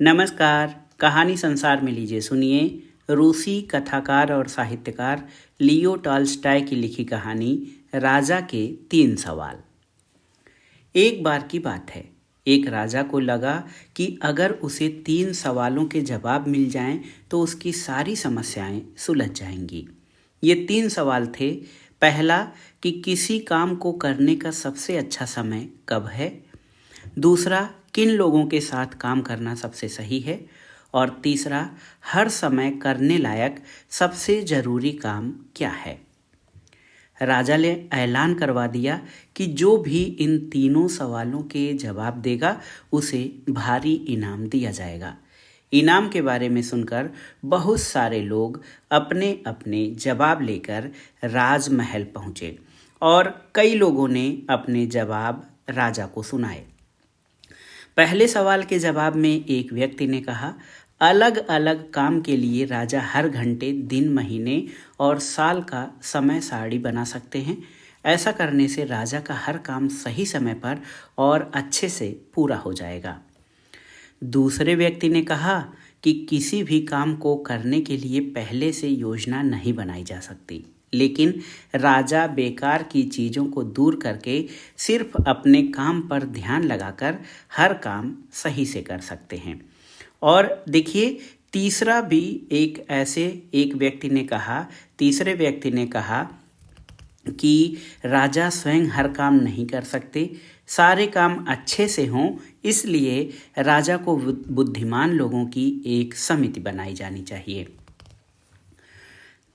नमस्कार। कहानी संसार में लीजिए सुनिए रूसी कथाकार और साहित्यकार लियो टॉल्स्टॉय की लिखी कहानी राजा के 3 सवाल। एक बार की बात है, एक राजा को लगा कि अगर उसे 3 सवालों के जवाब मिल जाएं तो उसकी सारी समस्याएं सुलझ जाएंगी। ये 3 सवाल थे। पहला, कि किसी काम को करने का सबसे अच्छा समय कब है। दूसरा, किन लोगों के साथ काम करना सबसे सही है। और तीसरा, हर समय करने लायक सबसे जरूरी काम क्या है। राजा ने ऐलान करवा दिया कि जो भी इन तीनों सवालों के जवाब देगा उसे भारी इनाम दिया जाएगा। इनाम के बारे में सुनकर बहुत सारे लोग अपने अपने जवाब लेकर राजमहल पहुंचे और कई लोगों ने अपने जवाब राजा को सुनाए। पहले सवाल के जवाब में एक व्यक्ति ने कहा, अलग अलग काम के लिए राजा हर घंटे, दिन, महीने और साल का समय सारणी बना सकते हैं। ऐसा करने से राजा का हर काम सही समय पर और अच्छे से पूरा हो जाएगा। दूसरे व्यक्ति ने कहा कि किसी भी काम को करने के लिए पहले से योजना नहीं बनाई जा सकती, लेकिन राजा बेकार की चीज़ों को दूर करके सिर्फ अपने काम पर ध्यान लगाकर हर काम सही से कर सकते हैं। और देखिए, तीसरा भी एक व्यक्ति ने कहा, तीसरे व्यक्ति ने कहा कि राजा स्वयं हर काम नहीं कर सकते, सारे काम अच्छे से हों, इसलिए राजा को बुद्धिमान लोगों की एक समिति बनाई जानी चाहिए।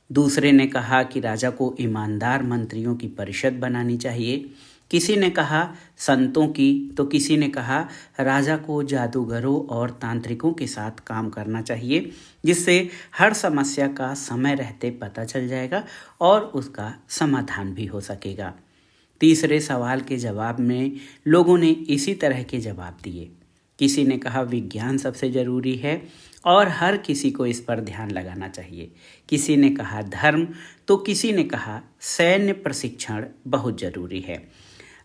दूसरे ने कहा कि राजा को ईमानदार मंत्रियों की परिषद बनानी चाहिए। किसी ने कहा संतों की, तो किसी ने कहा राजा को जादूगरों और तांत्रिकों के साथ काम करना चाहिए, जिससे हर समस्या का समय रहते पता चल जाएगा और उसका समाधान भी हो सकेगा। तीसरे सवाल के जवाब में लोगों ने इसी तरह के जवाब दिए। किसी ने कहा विज्ञान सबसे ज़रूरी है और हर किसी को इस पर ध्यान लगाना चाहिए। किसी ने कहा धर्म, तो किसी ने कहा सैन्य प्रशिक्षण बहुत ज़रूरी है।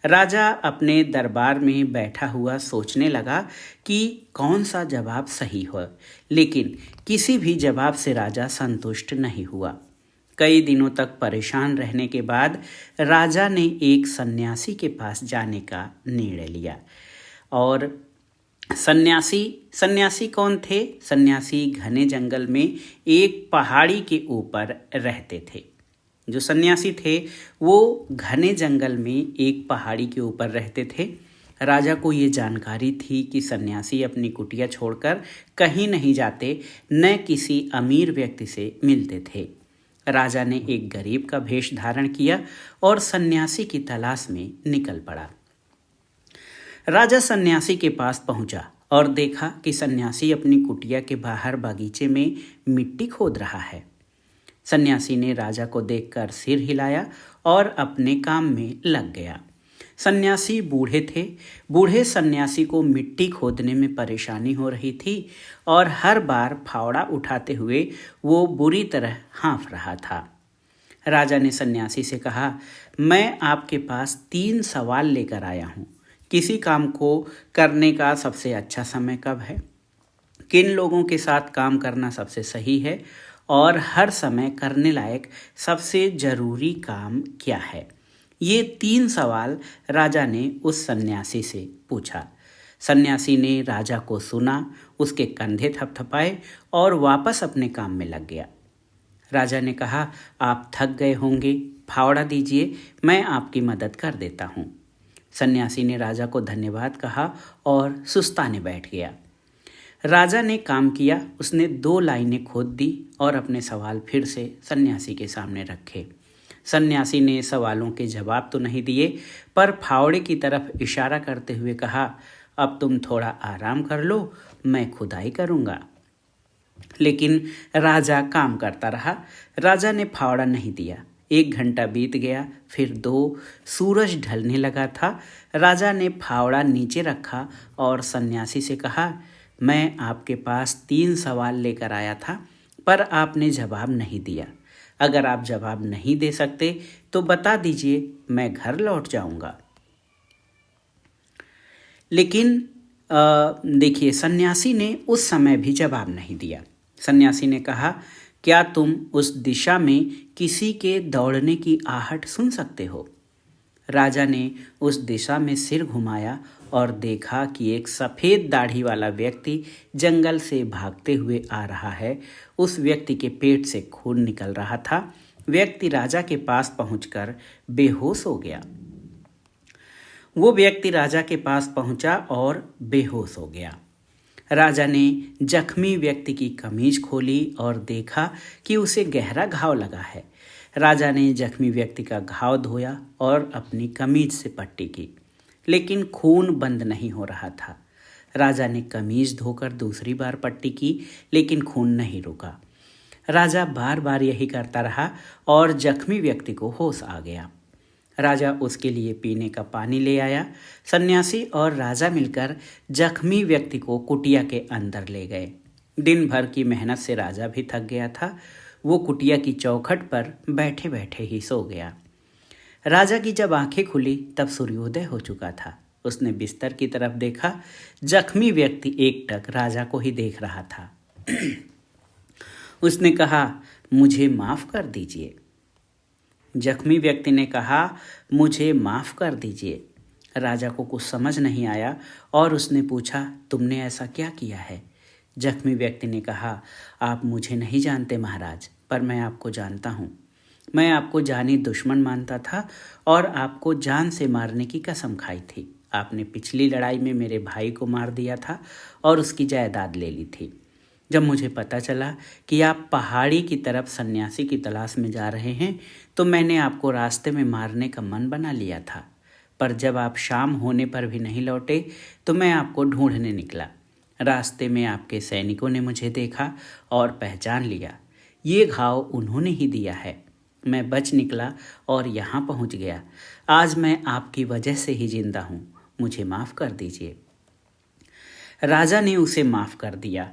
राजा अपने दरबार में बैठा हुआ सोचने लगा कि कौन सा जवाब सही हो, लेकिन किसी भी जवाब से राजा संतुष्ट नहीं हुआ। कई दिनों तक परेशान रहने के बाद राजा ने एक सन्यासी के पास जाने का निर्णय लिया। और सन्यासी कौन थे? सन्यासी घने जंगल में एक पहाड़ी के ऊपर रहते थे। जो सन्यासी थे वो घने जंगल में एक पहाड़ी के ऊपर रहते थे। राजा को ये जानकारी थी कि सन्यासी अपनी कुटिया छोड़कर कहीं नहीं जाते, न किसी अमीर व्यक्ति से मिलते थे। राजा ने एक गरीब का वेश धारण किया और सन्यासी की तलाश में निकल पड़ा। राजा सन्यासी के पास पहुंचा और देखा कि सन्यासी अपनी कुटिया के बाहर बागीचे में मिट्टी खोद रहा है। सन्यासी ने राजा को देखकर सिर हिलाया और अपने काम में लग गया। सन्यासी बूढ़े थे। बूढ़े सन्यासी को मिट्टी खोदने में परेशानी हो रही थी और हर बार फावड़ा उठाते हुए वो बुरी तरह हाँफ रहा था। राजा ने सन्यासी से कहा, मैं आपके पास 3 सवाल लेकर आया हूँ। किसी काम को करने का सबसे अच्छा समय कब है, किन लोगों के साथ काम करना सबसे सही है, और हर समय करने लायक सबसे ज़रूरी काम क्या है। ये 3 सवाल राजा ने उस सन्यासी से पूछा। सन्यासी ने राजा को सुना, उसके कंधे थपथपाए और वापस अपने काम में लग गया। राजा ने कहा, आप थक गए होंगे, फावड़ा दीजिए, मैं आपकी मदद कर देता हूँ। सन्यासी ने राजा को धन्यवाद कहा और सुस्ताने बैठ गया। राजा ने काम किया। उसने 2 लाइनें खोद दी और अपने सवाल फिर से सन्यासी के सामने रखे। सन्यासी ने सवालों के जवाब तो नहीं दिए, पर फावड़े की तरफ इशारा करते हुए कहा, अब तुम थोड़ा आराम कर लो, मैं खुदाई करूँगा। लेकिन राजा काम करता रहा। राजा ने फावड़ा नहीं दिया। 1 घंटा बीत गया, फिर 2। सूरज ढलने लगा था। राजा ने फावड़ा नीचे रखा और सन्यासी से कहा, मैं आपके पास 3 सवाल लेकर आया था, पर आपने जवाब नहीं दिया। अगर आप जवाब नहीं दे सकते तो बता दीजिए, मैं घर लौट जाऊंगा। लेकिन देखिए, सन्यासी ने उस समय भी जवाब नहीं दिया। सन्यासी ने कहा, क्या तुम उस दिशा में किसी के दौड़ने की आहट सुन सकते हो? राजा ने उस दिशा में सिर घुमाया और देखा कि एक सफ़ेद दाढ़ी वाला व्यक्ति जंगल से भागते हुए आ रहा है। उस व्यक्ति के पेट से खून निकल रहा था। व्यक्ति राजा के पास पहुंचकर बेहोश हो गया। वो व्यक्ति राजा के पास पहुंचा और बेहोश हो गया। राजा ने जख्मी व्यक्ति की कमीज खोली और देखा कि उसे गहरा घाव लगा है। राजा ने जख्मी व्यक्ति का घाव धोया और अपनी कमीज से पट्टी की, लेकिन खून बंद नहीं हो रहा था। राजा ने कमीज धोकर दूसरी बार पट्टी की, लेकिन खून नहीं रुका। राजा बार बार यही करता रहा और जख्मी व्यक्ति को होश आ गया। राजा उसके लिए पीने का पानी ले आया। सन्यासी और राजा मिलकर जख्मी व्यक्ति को कुटिया के अंदर ले गए। दिन भर की मेहनत से राजा भी थक गया था। वो कुटिया की चौखट पर बैठे बैठे ही सो गया। राजा की जब आंखें खुली तब सूर्योदय हो चुका था। उसने बिस्तर की तरफ देखा। जख्मी व्यक्ति एकटक राजा को ही देख रहा था। उसने कहा, मुझे माफ कर दीजिए। जख्मी व्यक्ति ने कहा, मुझे माफ कर दीजिए। राजा को कुछ समझ नहीं आया और उसने पूछा, तुमने ऐसा क्या किया है? जख्मी व्यक्ति ने कहा, आप मुझे नहीं जानते महाराज, पर मैं आपको जानता हूँ। मैं आपको जानी दुश्मन मानता था और आपको जान से मारने की कसम खाई थी। आपने पिछली लड़ाई में मेरे भाई को मार दिया था और उसकी जायदाद ले ली थी। जब मुझे पता चला कि आप पहाड़ी की तरफ सन्यासी की तलाश में जा रहे हैं, तो मैंने आपको रास्ते में मारने का मन बना लिया था। पर जब आप शाम होने पर भी नहीं लौटे, तो मैं आपको ढूंढने निकला। रास्ते में आपके सैनिकों ने मुझे देखा और पहचान लिया। ये घाव उन्होंने ही दिया है। मैं बच निकला और यहाँ पहुँच गया। आज मैं आपकी वजह से ही जिंदा हूँ। मुझे माफ़ कर दीजिए। राजा ने उसे माफ़ कर दिया।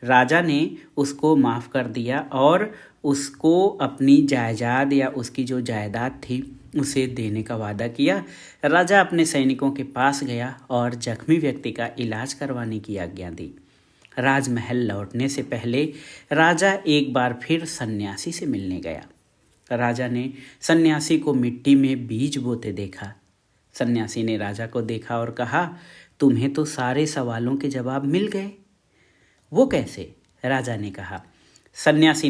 राजा ने उसको माफ़ कर दिया और उसको अपनी जायदाद या उसकी जो जायदाद थी उसे देने का वादा किया। राजा अपने सैनिकों के पास गया और जख्मी व्यक्ति का इलाज करवाने की आज्ञा दी। राजमहल लौटने से पहले राजा एक बार फिर सन्यासी से मिलने गया। राजा ने सन्यासी को मिट्टी में बीज बोते देखा। सन्यासी ने राजा को देखा और कहा, तुम्हें तो सारे सवालों के जवाब मिल गए। वो कैसे? राजा ने कहा। सन्यासी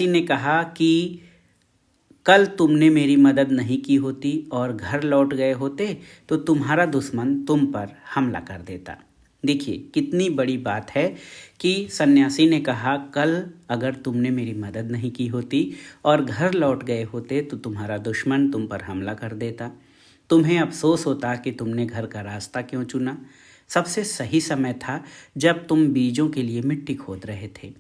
ने कहा कि कल तुमने मेरी मदद नहीं की होती और घर लौट गए होते तो तुम्हारा दुश्मन तुम पर हमला कर देता। देखिए कितनी बड़ी बात है कि सन्यासी ने कहा, कल अगर तुमने मेरी मदद नहीं की होती और घर लौट गए होते तो तुम्हारा दुश्मन तुम पर हमला कर देता। तुम्हें अफसोस होता कि तुमने घर का रास्ता क्यों चुना। सबसे सही समय था जब तुम बीजों के लिए मिट्टी खोद रहे थे।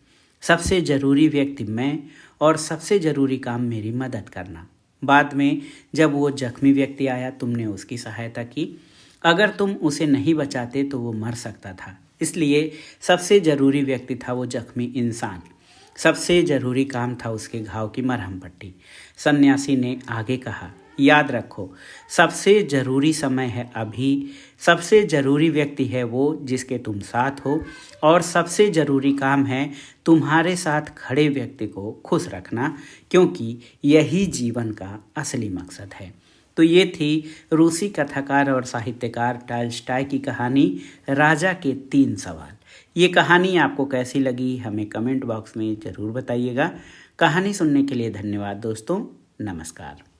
सबसे ज़रूरी व्यक्ति मैं और सबसे ज़रूरी काम मेरी मदद करना। बाद में जब वो जख्मी व्यक्ति आया तुमने उसकी सहायता की। अगर तुम उसे नहीं बचाते तो वो मर सकता था। इसलिए सबसे ज़रूरी व्यक्ति था वो जख्मी इंसान। सबसे ज़रूरी काम था उसके घाव की मरहम पट्टी। सन्यासी ने आगे कहा, याद रखो, सबसे ज़रूरी समय है अभी। सबसे ज़रूरी व्यक्ति है वो जिसके तुम साथ हो और सबसे ज़रूरी काम है तुम्हारे साथ खड़े व्यक्ति को खुश रखना, क्योंकि यही जीवन का असली मकसद है। तो ये थी रूसी कथाकार और साहित्यकार टॉल्स्टॉय की कहानी राजा के 3 सवाल। ये कहानी आपको कैसी लगी हमें कमेंट बॉक्स में ज़रूर बताइएगा। कहानी सुनने के लिए धन्यवाद दोस्तों। नमस्कार।